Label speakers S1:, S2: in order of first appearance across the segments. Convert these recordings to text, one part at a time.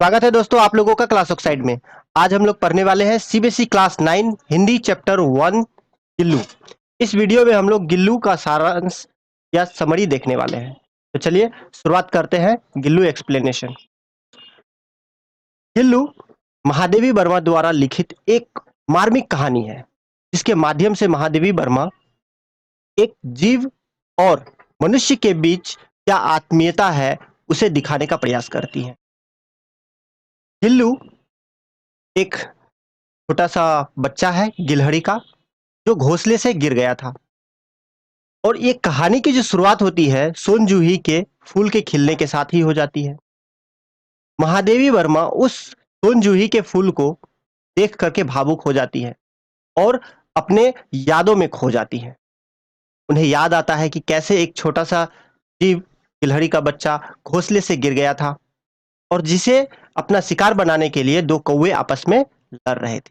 S1: स्वागत है दोस्तों आप लोगों का क्लास ऑक्साइड में। आज हम लोग पढ़ने वाले हैं CBSE class 9 Hindi chapter 1 Gillu. इस वीडियो में हम लोग गिल्लू का सारांश या समरी देखने वाले हैं। तो चलिए शुरुआत करते हैं गिल्लू एक्सप्लेनेशन। गिल्लू महादेवी वर्मा द्वारा लिखित एक मार्मिक कहानी है जिसके माध्यम से महादेवी वर्मा एक जीव और मनुष्य के बीच क्या आत्मीयता है उसे दिखाने का प्रयास करती है। गिल्लू एक छोटा सा बच्चा है गिलहरी का जो घोंसले से गिर गया था। और ये कहानी की जो शुरुआत होती है सोन जूही के फूल के खिलने के साथ ही हो जाती है। महादेवी वर्मा उस सोन जूही के फूल को देख करके भावुक हो जाती है और अपने यादों में खो जाती है। उन्हें याद आता है कि कैसे एक छोटा सा जीव गिलहरी का बच्चा घोंसले से गिर गया था और जिसे अपना शिकार बनाने के लिए दो कौवे आपस में लड़ रहे थे।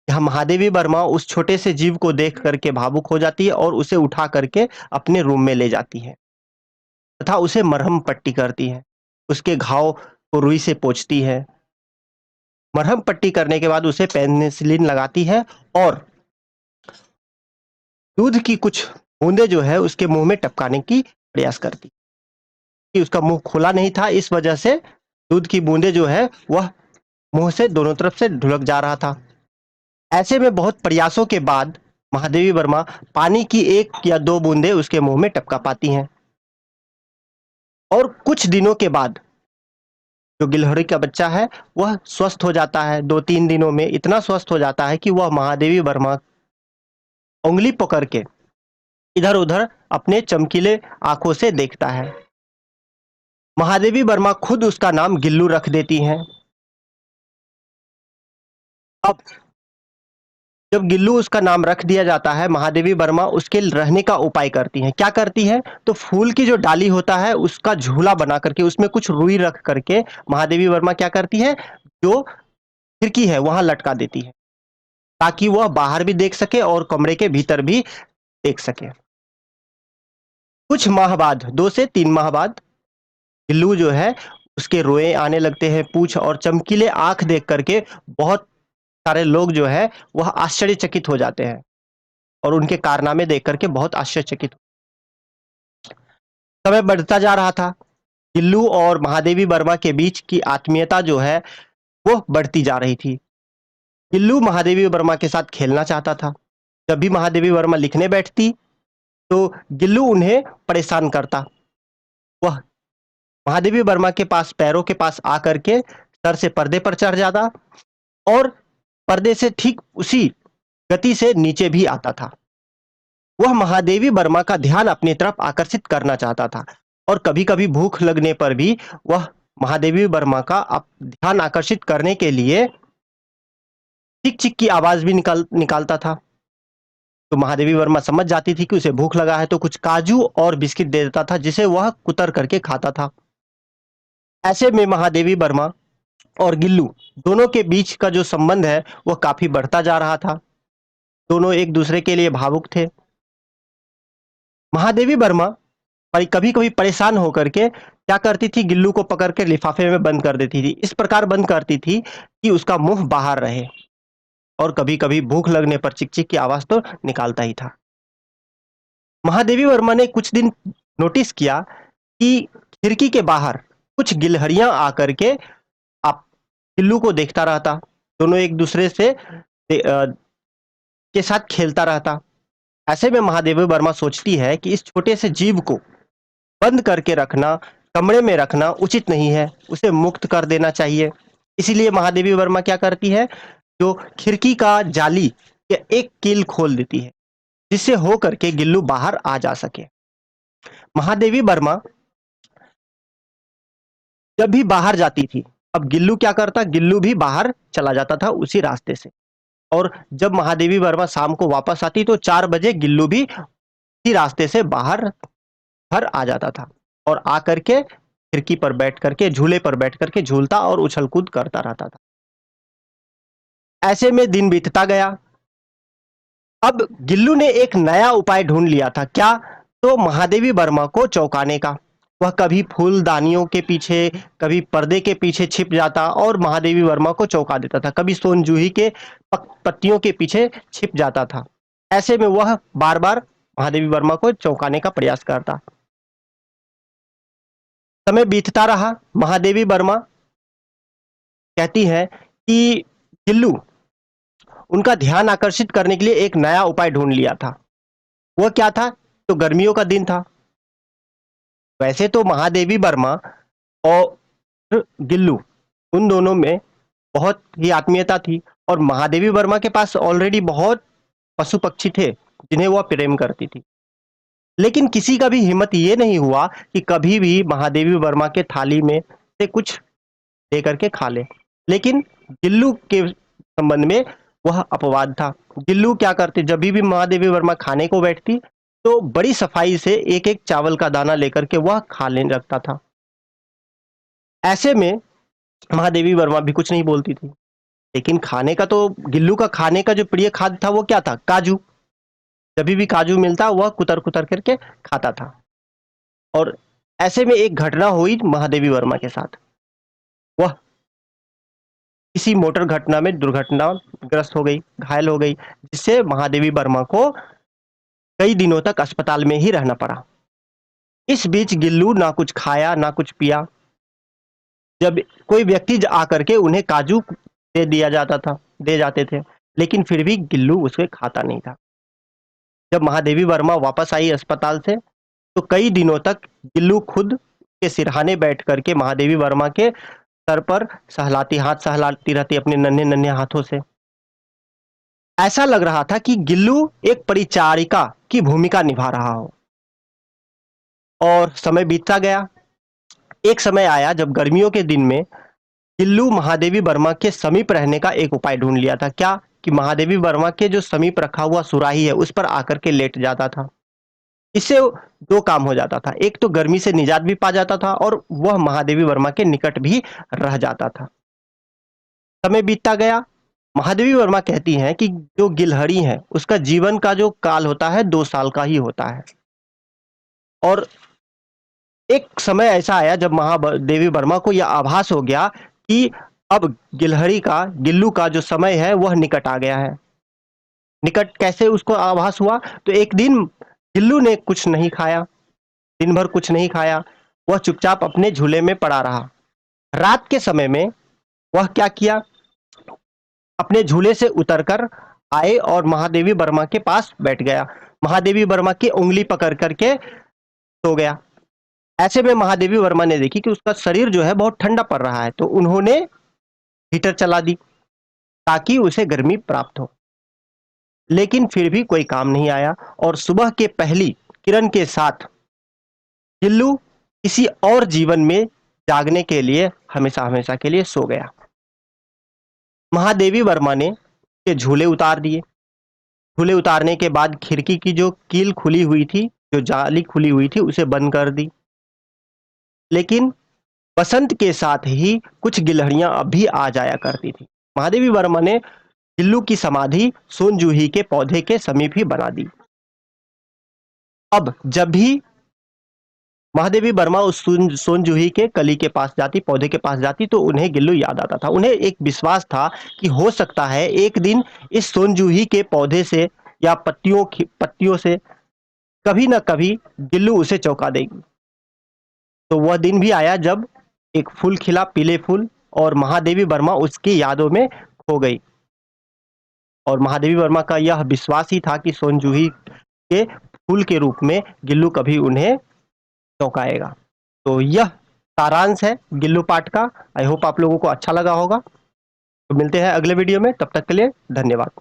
S1: यहाँ महादेवी वर्मा उस छोटे से जीव को देख करके भावुक हो जाती है और उसे उठा करके अपने रूम में ले जाती है तथा उसे मरहम पट्टी करती है। उसके घाव को रुई से पोंछती है। मरहम पट्टी करने के बाद उसे पेनिसिलिन लगाती है और दूध की कुछ बूंदे जो है उसके मुंह में टपकाने की प्रयास करती कि उसका मुंह खुला नहीं था, इस वजह से दूध की बूंदे जो है वह मुंह से दोनों तरफ से ढुलक जा रहा था। ऐसे में बहुत प्रयासों के बाद महादेवी वर्मा पानी की एक या दो बूंदे उसके मुंह में टपका पाती हैं और कुछ दिनों के बाद जो गिलहरी का बच्चा है वह स्वस्थ हो जाता है। 2-3 दिनों में इतना स्वस्थ हो जाता है कि वह महादेवी वर्मा उंगली पकड़ के इधर उधर अपने चमकीले आंखों से देखता है। महादेवी वर्मा खुद उसका नाम गिल्लू रख देती हैं। अब जब गिल्लू उसका नाम रख दिया जाता है महादेवी वर्मा उसके रहने का उपाय करती हैं। क्या करती हैं तो फूल की जो डाली होता है उसका झूला बना करके उसमें कुछ रुई रख करके महादेवी वर्मा क्या करती है, जो खिड़की है वहां लटका देती है ताकि वह बाहर भी देख सके और कमरे के भीतर भी देख सके। कुछ माह बाद 2 से 3 माह बाद गिल्लू जो है उसके रोए आने लगते हैं, पूछ और चमकीले आंख देख करके बहुत सारे लोग जो है वह आश्चर्यचकित हो जाते हैं और उनके कारनामे देख करके बहुत आश्चर्यचकित। समय बढ़ता जा रहा था। गिल्लू और महादेवी वर्मा के बीच की आत्मीयता जो है वो बढ़ती जा रही थी। गिल्लू महादेवी वर्मा के साथ खेलना चाहता था। जब भी महादेवी वर्मा लिखने बैठती तो गिल्लू उन्हें परेशान करता। वह महादेवी वर्मा के पास पैरों के पास आकर के सर से पर्दे पर चढ़ जाता और पर्दे से ठीक उसी गति से नीचे भी आता था। वह महादेवी वर्मा का ध्यान अपनी तरफ आकर्षित करना चाहता था और कभी-कभी भूख लगने पर भी वह महादेवी वर्मा का ध्यान आकर्षित करने के लिए चिक-चिक की आवाज भी निकालता था। तो महादेवी वर्मा समझ जाती थी कि उसे भूख लगा है तो कुछ काजू और बिस्किट दे देता था जिसे वह कुतर करके खाता था। ऐसे में महादेवी वर्मा और गिल्लू दोनों के बीच का जो संबंध है वह काफी बढ़ता जा रहा था। दोनों एक दूसरे के लिए भावुक थे। महादेवी वर्मा कभी कभी परेशान होकर के क्या करती थी, गिल्लू को पकड़ के लिफाफे में बंद कर देती थी। इस प्रकार बंद करती थी कि उसका मुंह बाहर रहे और कभी कभी भूख लगने पर चिक चिक की आवाज तो निकालता ही था। महादेवी वर्मा ने कुछ दिन नोटिस किया कि खिड़की के बाहर कुछ गिलहरियां आकर के आप गिल्लू को देखता रहता। दोनों एक दूसरे से के साथ खेलता रहता। ऐसे में महादेवी वर्मा सोचती है कि इस छोटे से जीव को बंद करके रखना, कमरे में रखना उचित नहीं है, उसे मुक्त कर देना चाहिए। इसीलिए महादेवी वर्मा क्या करती है, जो खिड़की का जाली या एक कील खोल देती है जिससे हो करके गिल्लू बाहर आ जा सके। महादेवी वर्मा जब भी बाहर जाती थी, अब गिल्लू क्या करता, गिल्लू भी बाहर चला जाता था उसी रास्ते से। और जब महादेवी वर्मा शाम को वापस आती तो 4 बजे गिल्लू भी उसी रास्ते से बाहर घर आ जाता था और आकर के खिड़की पर बैठ करके झूले पर बैठ करके झूलता और उछल कूद करता रहता था। ऐसे में दिन बीतता गया। अब गिल्लू ने एक नया उपाय ढूंढ लिया था। क्या? तो महादेवी वर्मा को चौंकाने का। वह कभी फूलदानियों के पीछे, कभी पर्दे के पीछे छिप जाता और महादेवी वर्मा को चौंका देता था। कभी सोनजूही के पत्तियों के पीछे छिप जाता था। ऐसे में वह बार-बार महादेवी वर्मा को चौंकाने का प्रयास करता। समय बीतता रहा। महादेवी वर्मा कहती है कि गिल्लू उनका ध्यान आकर्षित करने के लिए एक नया उपाय ढूंढ लिया था। वह क्या था? तो गर्मियों का दिन था। वैसे तो महादेवी वर्मा और गिल्लू उन दोनों में बहुत ही आत्मीयता थी और महादेवी वर्मा के पास ऑलरेडी बहुत पशु पक्षी थे जिन्हें वह प्रेम करती थी। लेकिन किसी का भी हिम्मत ये नहीं हुआ कि कभी भी महादेवी वर्मा के थाली में से कुछ दे करके खा ले। लेकिन गिल्लू के संबंध में वह अपवाद था। गिल्लू क्या करते, जब भी महादेवी वर्मा खाने को बैठती तो बड़ी सफाई से एक एक चावल का दाना लेकर के वह खा लेने लगता था। ऐसे में महादेवी वर्मा भी कुछ नहीं बोलती थी। लेकिन खाने का तो गिल्लू का खाने का जो प्रिय खाद्य था वो क्या था? काजू। जब भी काजू मिलता वह कुतर कुतर करके खाता था। और ऐसे में एक घटना हुई महादेवी वर्मा के साथ। वह किसी मोटर घटना में दुर्घटनाग्रस्त हो गई, घायल हो गई, जिससे महादेवी वर्मा को कई दिनों तक अस्पताल में ही रहना पड़ा। इस बीच गिल्लू ना कुछ खाया ना कुछ पिया। जब कोई व्यक्ति आकर के उन्हें काजू दे जाते थे, लेकिन फिर भी गिल्लू उसे खाता नहीं था। जब महादेवी वर्मा वापस आई अस्पताल से तो कई दिनों तक गिल्लू खुद के सिरहाने बैठ करके महादेवी वर्मा के सर पर हाथ सहलाती रहती अपने नन्हे नन्हे हाथों से। ऐसा लग रहा था कि गिल्लू एक परिचारिका की भूमिका निभा रहा हो। और समय बीतता गया। एक समय आया जब गर्मियों के दिन में गिल्लू महादेवी वर्मा के समीप रहने का एक उपाय ढूंढ लिया था। क्या? कि महादेवी वर्मा के जो समीप रखा हुआ सुराही है उस पर आकर के लेट जाता था। इससे दो काम हो जाता था, एक तो गर्मी से निजात भी पा जाता था और वह महादेवी वर्मा के निकट भी रह जाता था। समय बीतता गया। महादेवी वर्मा कहती हैं कि जो गिलहरी है उसका जीवन का जो काल होता है 2 साल का ही होता है। और एक समय ऐसा आया जब महादेवी वर्मा को यह आभास हो गया कि अब गिल्लू का जो समय है वह निकट आ गया है। निकट कैसे उसको आभास हुआ? तो एक दिन गिल्लू ने कुछ नहीं खाया, दिन भर कुछ नहीं खाया। वह चुपचाप अपने झूले में पड़ा रहा। रात के समय में वह क्या किया? अपने झूले से उतरकर आए और महादेवी वर्मा के पास बैठ गया। महादेवी वर्मा की उंगली पकड़ करके सो गया। ऐसे में महादेवी वर्मा ने देखी कि उसका शरीर जो है बहुत ठंडा पड़ रहा है, तो उन्होंने हीटर चला दी ताकि उसे गर्मी प्राप्त हो। लेकिन फिर भी कोई काम नहीं आया और सुबह के पहली किरण के साथ गिल्लू किसी और जीवन में जागने के लिए हमेशा हमेशा के लिए सो गया। महादेवी वर्मा ने के झूले उतार दिए। झूले उतारने के बाद खिड़की की जो कील खुली हुई थी, जो जाली खुली हुई थी, उसे बंद कर दी। लेकिन बसंत के साथ ही कुछ गिलहरियां अब भी आ जाया करती थी। महादेवी वर्मा ने गिल्लू की समाधि सोनजूही के पौधे के समीप ही बना दी। अब जब भी महादेवी वर्मा उस सोनजूही के कली के पास जाती, पौधे के पास जाती, तो उन्हें गिल्लू याद आता था। उन्हें एक विश्वास था कि हो सकता है एक दिन इस सोनजूही के पौधे से या पत्तियों से कभी ना कभी गिल्लू उसे चौंका देगी। तो वह दिन भी आया जब एक फूल खिला, पीले फूल, और महादेवी वर्मा उसकी यादों में खो गई। और महादेवी वर्मा का यह विश्वास ही था कि सोनजूही के फूल के रूप में गिल्लू कभी उन्हें चौंकाएगा। तो यह सारांश है गिल्लू पाठ का। आई होप आप लोगों को अच्छा लगा होगा। तो मिलते हैं अगले वीडियो में, तब तक के लिए धन्यवाद।